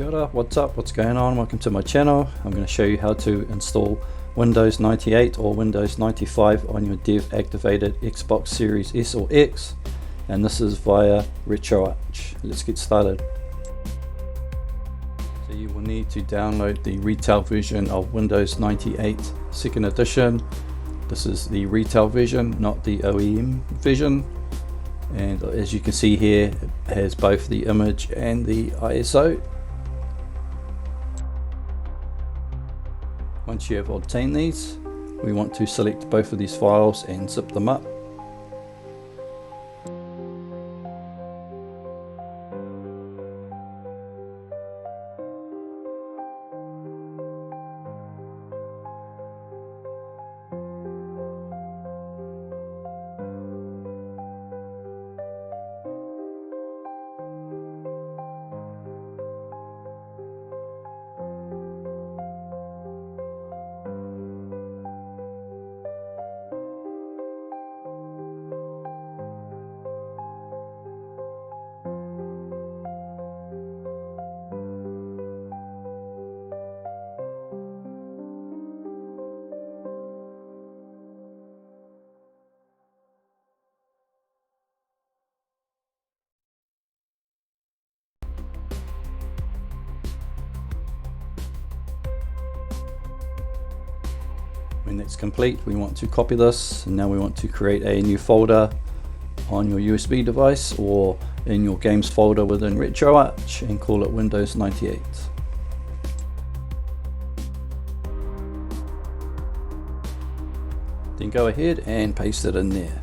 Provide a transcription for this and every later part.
Kia ora, what's up, what's going on? Welcome to my channel. I'm going to show you how to install Windows 98 or Windows 95 on your dev activated Xbox Series S or X, and this is via Retroarch. Let's get started. So you will need to download the retail version of Windows 98 2nd edition. This is the retail version, not the OEM version. And as you can see here, it has both the image and the ISO. Once you have obtained these, we want to select both of these files and zip them up. When that's complete, we want to copy this, and now we want to create a new folder on your USB device or in your games folder within Retroarch and call it Windows 98. Then go ahead and paste it in there.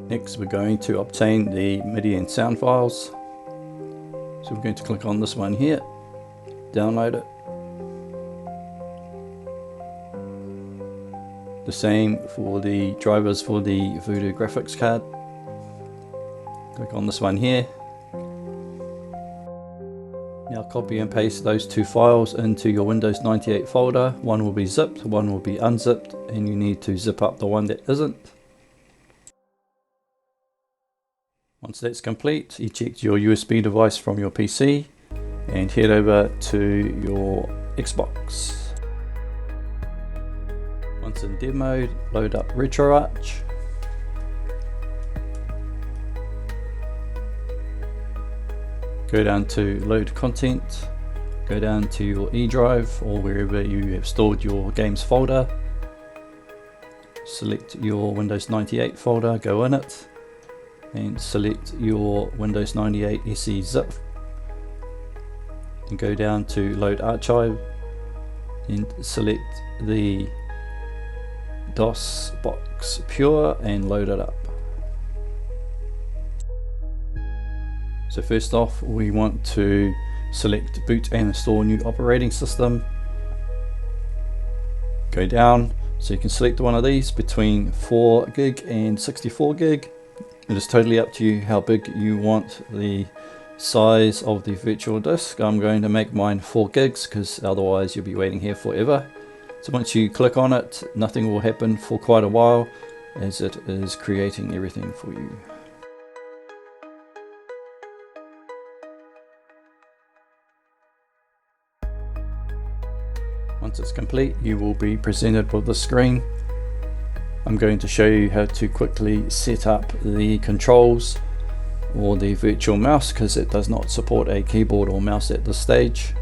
Next, we're going to obtain the Midi and sound files. So we're going to click on this one here, download it. The same for the drivers for the Voodoo graphics card. Click on this one here. Now copy and paste those two files into your Windows 98 folder. One will be zipped, one will be unzipped, and you need to zip up the one that isn't. Once that's complete, eject your USB device from your PC and head over to your Xbox. Once in dev mode, load up Retroarch. Go down to load content, go down to your E drive or wherever you have stored your games folder. Select your Windows 98 folder, go in it, and select your Windows 98 SE zip, and go down to load archive and select the DOS box pure and load it up. So first off, we want to select boot and install new operating system. Go down, so you can select one of these between 4 gig and 64 gig. It is totally up to you how big you want the size of the virtual disk. I'm going to make mine 4 gigs because otherwise you'll be waiting here forever. So once you click on it, nothing will happen for quite a while as it is creating everything for you. Once it's complete, you will be presented with the screen. I'm going to show you how to quickly set up the controls or the virtual mouse because it does not support a keyboard or mouse at this stage.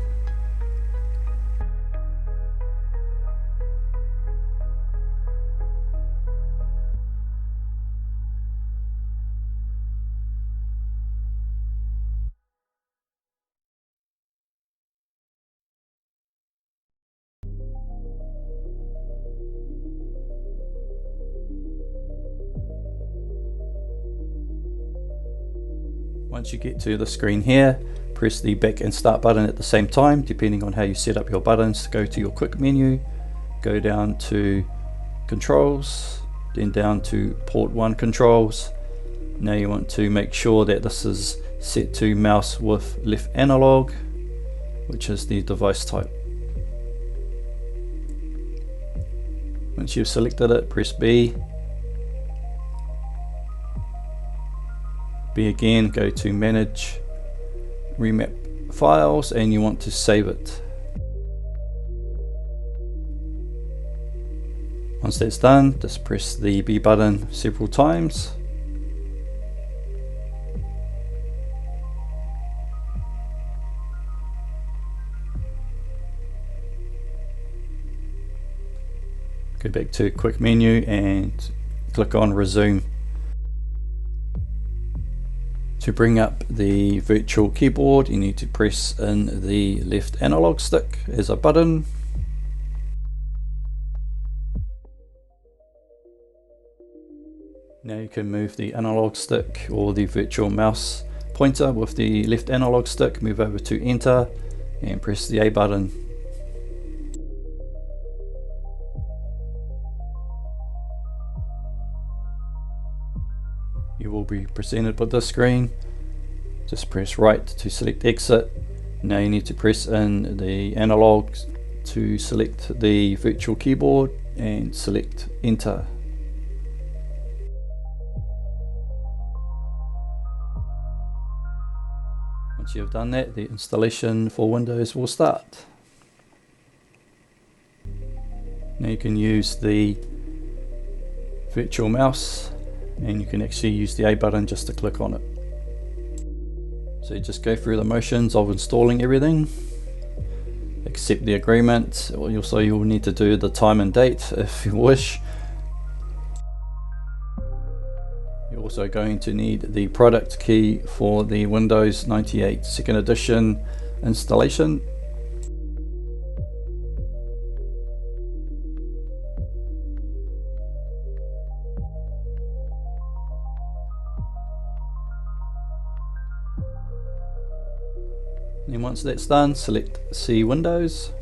Once you get to the screen here, press the back and start button at the same time, depending on how you set up your buttons. Go to your quick menu, go down to controls, then down to port 1 controls. Now you want to make sure that this is set to mouse with left analog, which is the device type. Once you've selected it, press B. B again, go to manage, remap files, and you want to save it. Once that's done, just press the B button several times. Go back to quick menu and click on resume. To bring up the virtual keyboard, you need to press in the left analog stick as a button. Now you can move the analog stick or the virtual mouse pointer with the left analog stick, move over to enter and press the A button. You will be presented with this screen. Just press right to select exit. Now you need to press in the analog to select the virtual keyboard and select enter. Once you have done that, the installation for Windows will start. Now you can use the virtual mouse, and you can actually use the A button just to click on it. So you just go through the motions of installing everything, accept the agreement. Also, you'll need to do the time and date if you wish. You're also going to need the product key for the Windows 98 2nd edition installation. And once that's done, select C Windows.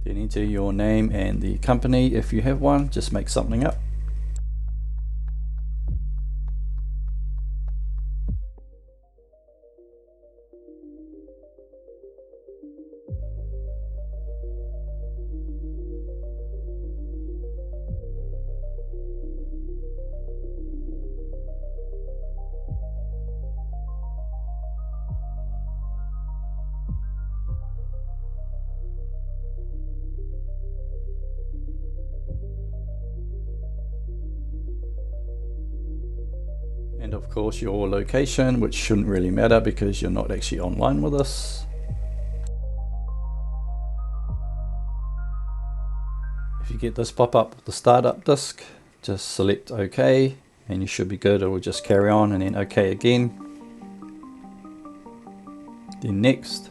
Then enter your name and the company if you have one, just make something up. And of course your location, which shouldn't really matter because you're not actually online with us. If you get this pop up with the startup disk, just select OK and you should be good. It will just carry on and then OK again. Then next.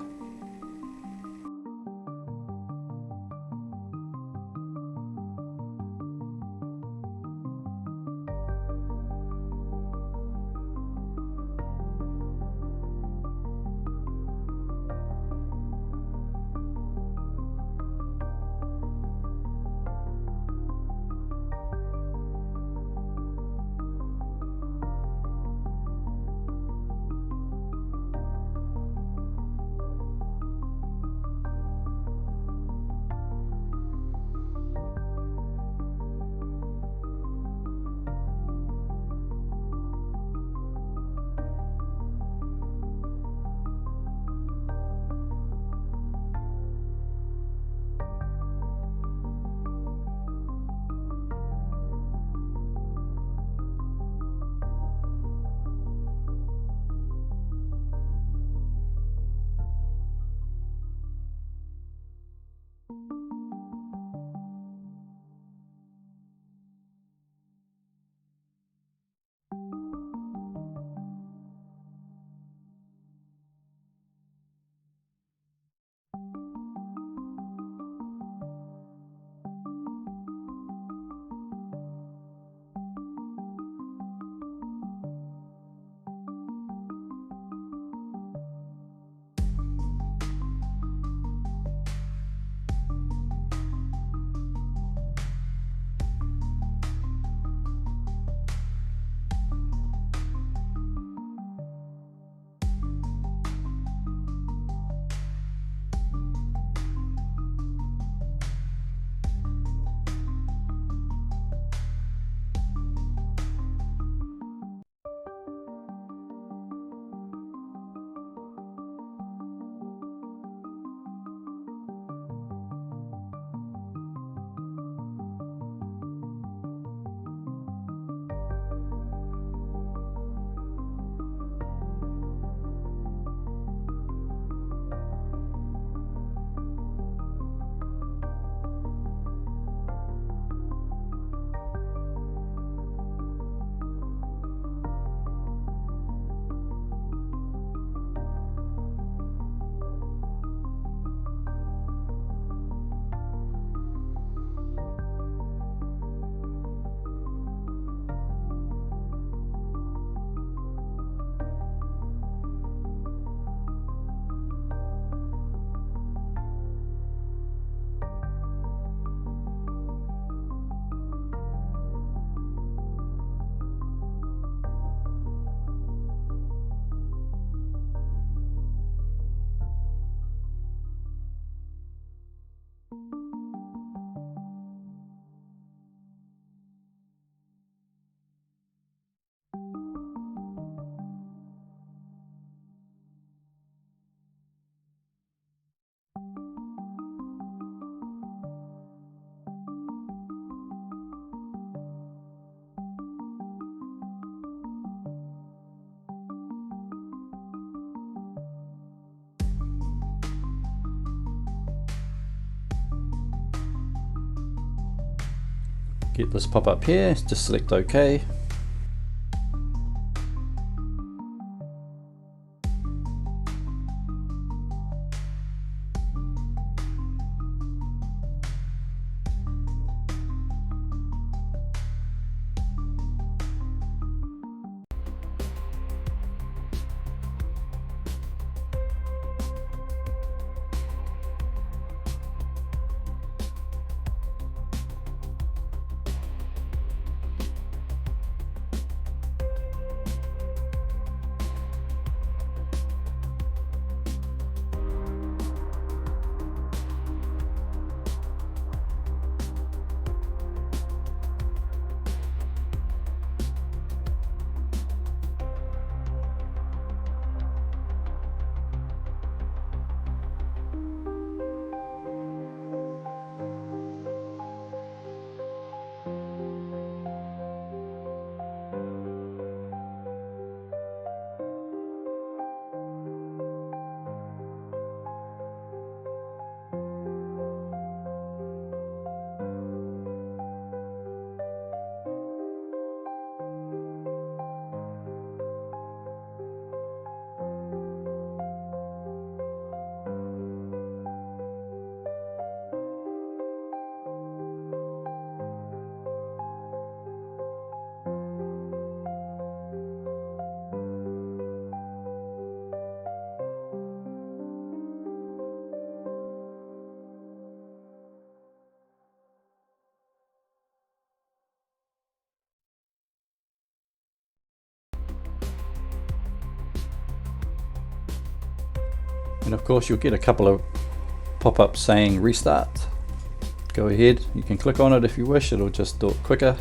get this pop up here, just select OK. And of course you'll get a couple of pop-ups saying restart. Go ahead, you can click on it if you wish, it'll just do it quicker.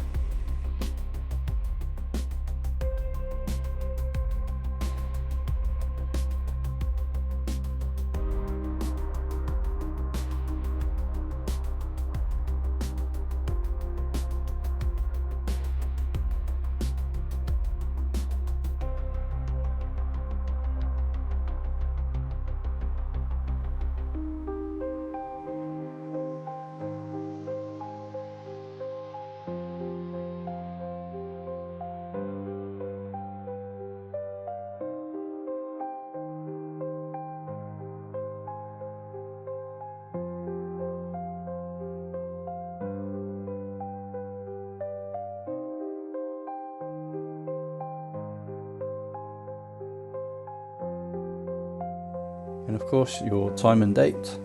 And of course your time and date.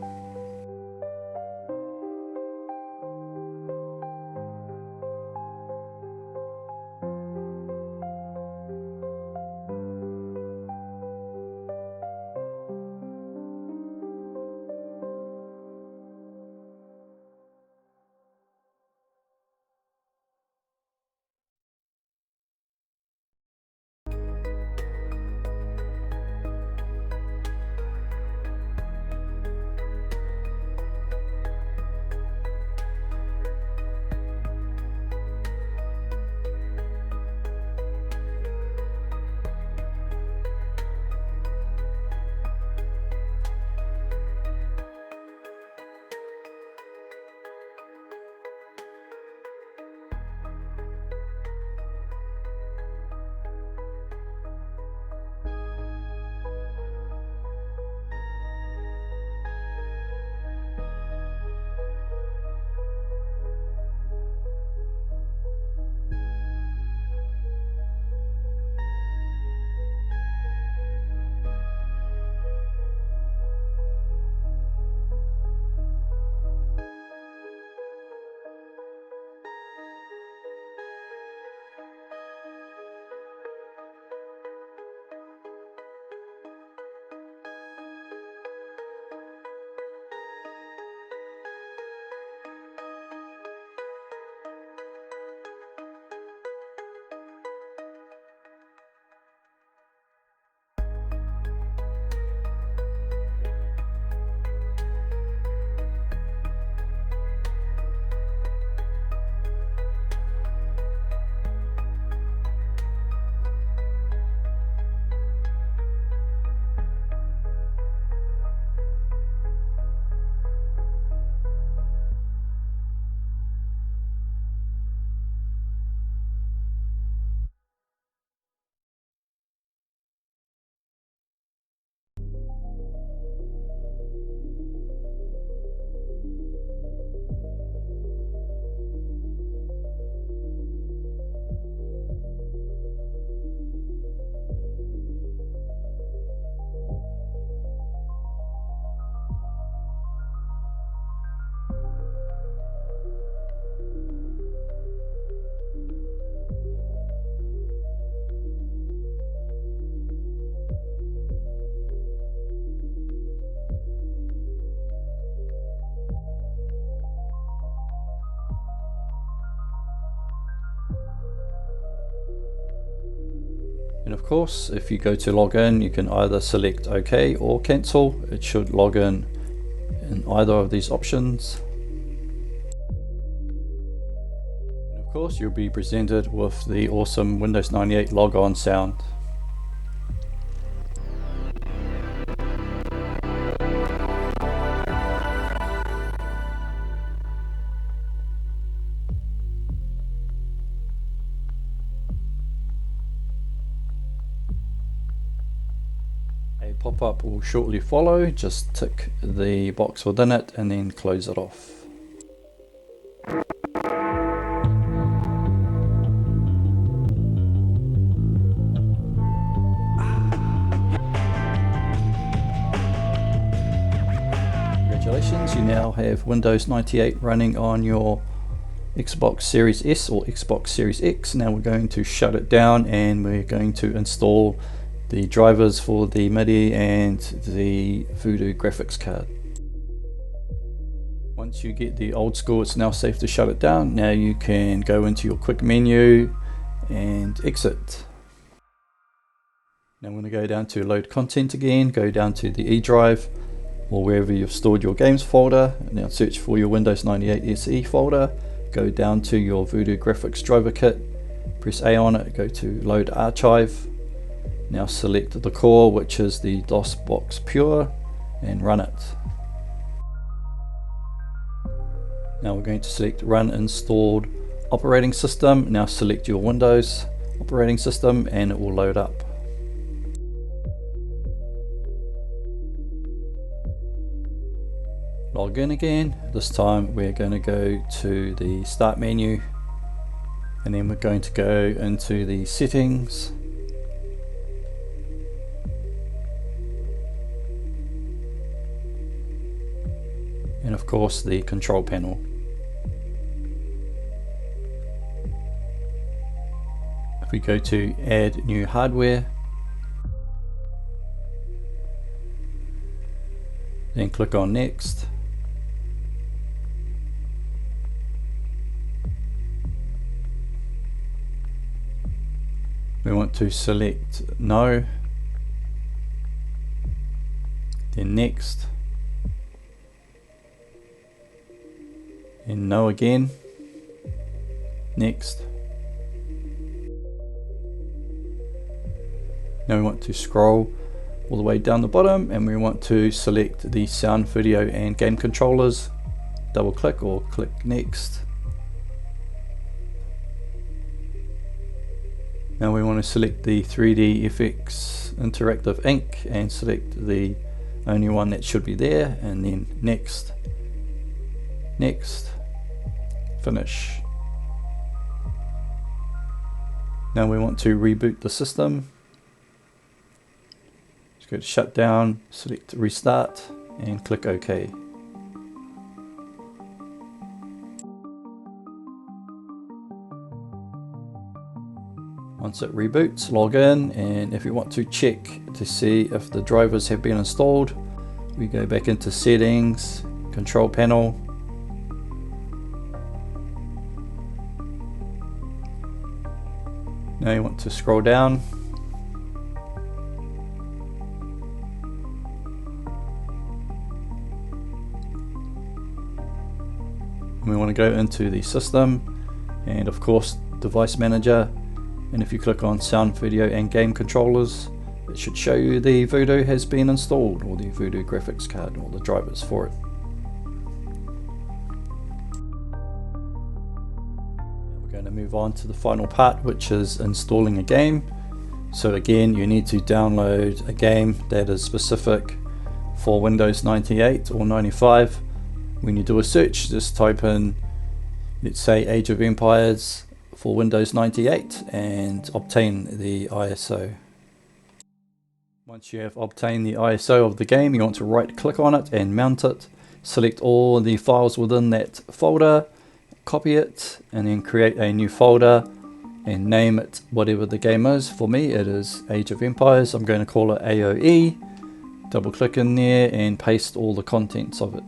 And of course, if you go to log in, you can either select OK or cancel. It should log in either of these options. And of course, you'll be presented with the awesome Windows 98 logon sound. A pop-up will shortly follow. Just tick the box within it and then close it off. Congratulations, you now have Windows 98 running on your Xbox Series S or Xbox Series X. Now we're going to shut it down and we're going to install the drivers for the Midi and the Voodoo graphics card. Once you get the old school, it's now safe to shut it down. Now you can go into your quick menu and exit. Now I'm going to go down to load content again, go down to the E drive or wherever you've stored your games folder. Now search for your Windows 98 SE folder, go down to your Voodoo graphics driver kit, press A on it, go to load archive. Now select the core, which is the DOSBox Pure, and run it. Now we're going to select run installed operating system. Now select your Windows operating system and it will load up. Log in again. This time we're going to go to the start menu and then we're going to go into the settings. And of course the control panel. If we go to add new hardware, then click on next. We want to select no, then next, and no again, next. Now we want to scroll all the way down the bottom and we want to select the sound, video and game controllers. Double click or click next. Now we want to select the 3D FX interactive ink and select the only one that should be there and then next, next, finish. Now we want to reboot the system. Just go to shutdown, select restart and click OK. Once it reboots, log in, and if you want to check to see if the drivers have been installed, we go back into settings, control panel, now you want to scroll down and we want to go into the system and of course device manager. And if you click on sound, video and game controllers, it should show you the Voodoo has been installed, or the Voodoo graphics card, or the drivers for it. We're going to move on to the final part, which is installing a game. So again, you need to download a game that is specific for Windows 98 or 95. When you do a search, just type in, let's say, Age of Empires for Windows 98 and obtain the ISO. Once you have obtained the ISO of the game, you want to right click on it and mount it. Select all the files within that folder, copy it and then create a new folder and name it whatever the game is. For me it is Age of Empires. I'm going to call it AOE. Double click in there and paste all the contents of it.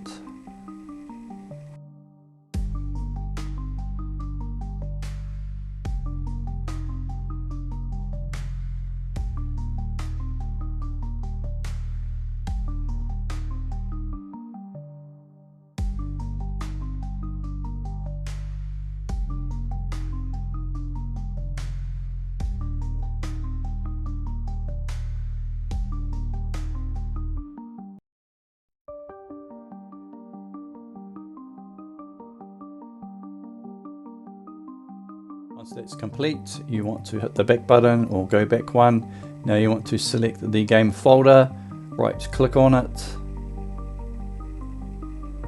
Once that's complete, you want to hit the back button or go back one. Now you want to select the game folder, right click on it,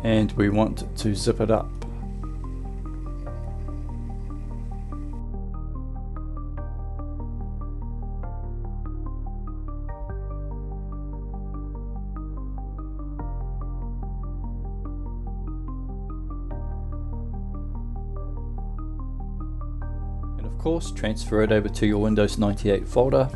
and we want to zip it up. And of course, transfer it over to your Windows 98 folder.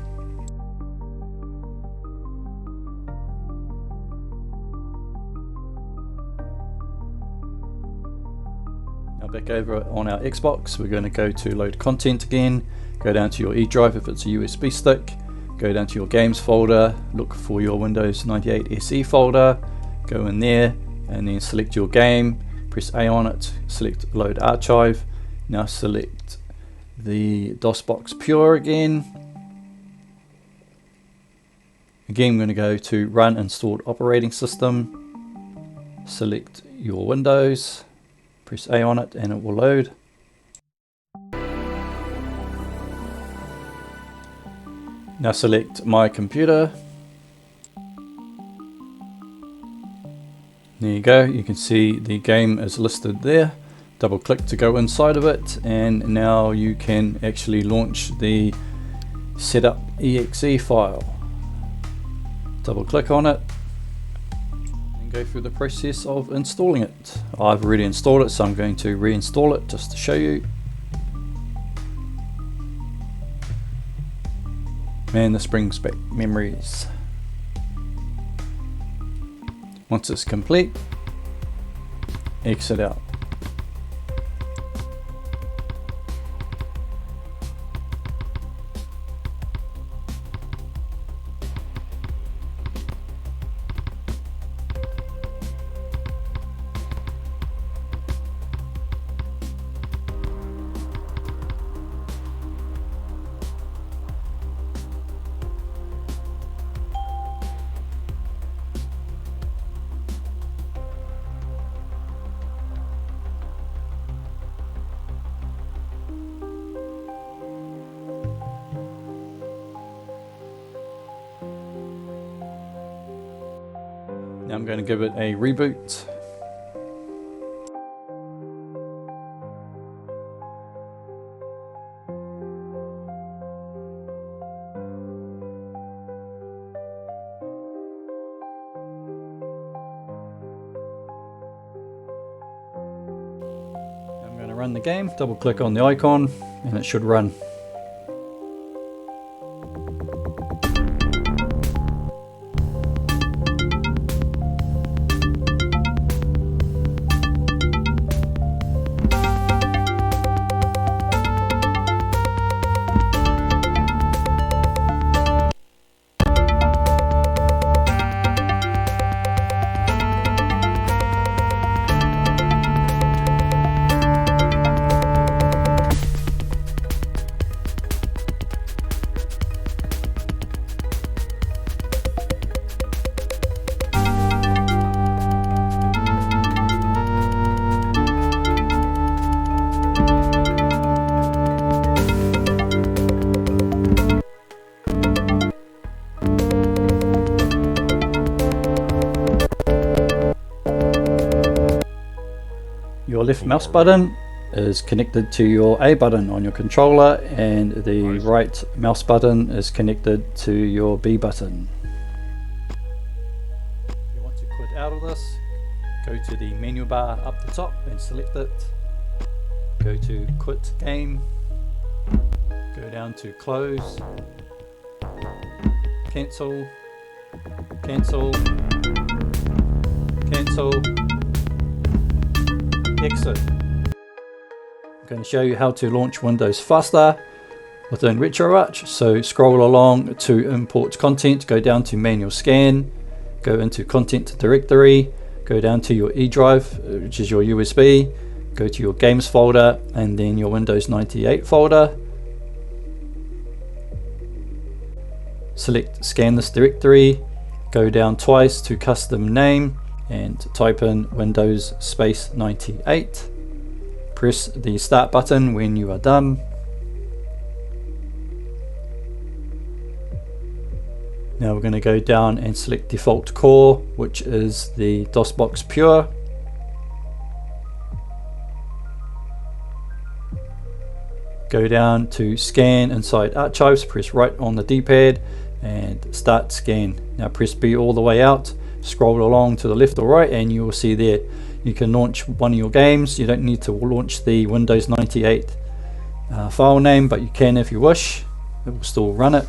Now back over on our Xbox, we're going to go to load content again, go down to your E drive if it's a USB stick, go down to your games folder, look for your Windows 98 SE folder, go in there and then select your game, press A on it, select load archive. Now select the DOSBox Pure again. Again, I'm going to go to run installed operating system, select your Windows, press A on it and it will load. Now select my computer. There you go, you can see the game is listed there. Double click to go inside of it, and now you can actually launch the setup exe file. Double click on it and go through the process of installing it. I've already installed it, so I'm going to reinstall it just to show you. Man, this brings back memories. Once it's complete, exit out. Now I'm going to give it a reboot. I'm going to run the game, double click on the icon and it should run. Your left mouse button is connected to your A button on your controller, and the right mouse button is connected to your B button. If you want to quit out of this, go to the menu bar up the top and select it. Go to quit game, go down to close, cancel, cancel, cancel, exit. I'm going to show you how to launch Windows faster within Retroarch. So scroll along to import content, go down to manual scan, go into content directory, go down to your E drive, which is your USB, go to your games folder and then your Windows 98 folder. Select scan this directory, go down twice to custom name and type in Windows space 98. Press the start button when you are done. Now we're going to go down and select default core, which is the DOSBox Pure. Go down to scan inside archives, press right on the D-pad and start scan. Now press B all the way out, scroll along to the left or right, and you will see there you can launch one of your games. You don't need to launch the Windows 98 file name, but you can if you wish. It will still run it.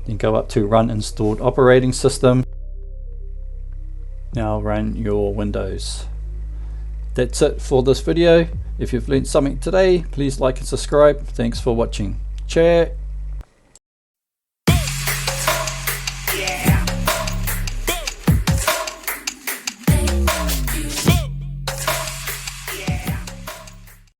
Then go up to run installed operating system. Now run your Windows. That's it for this video. If you've learned something today, please like and subscribe. Thanks for watching. Ciao.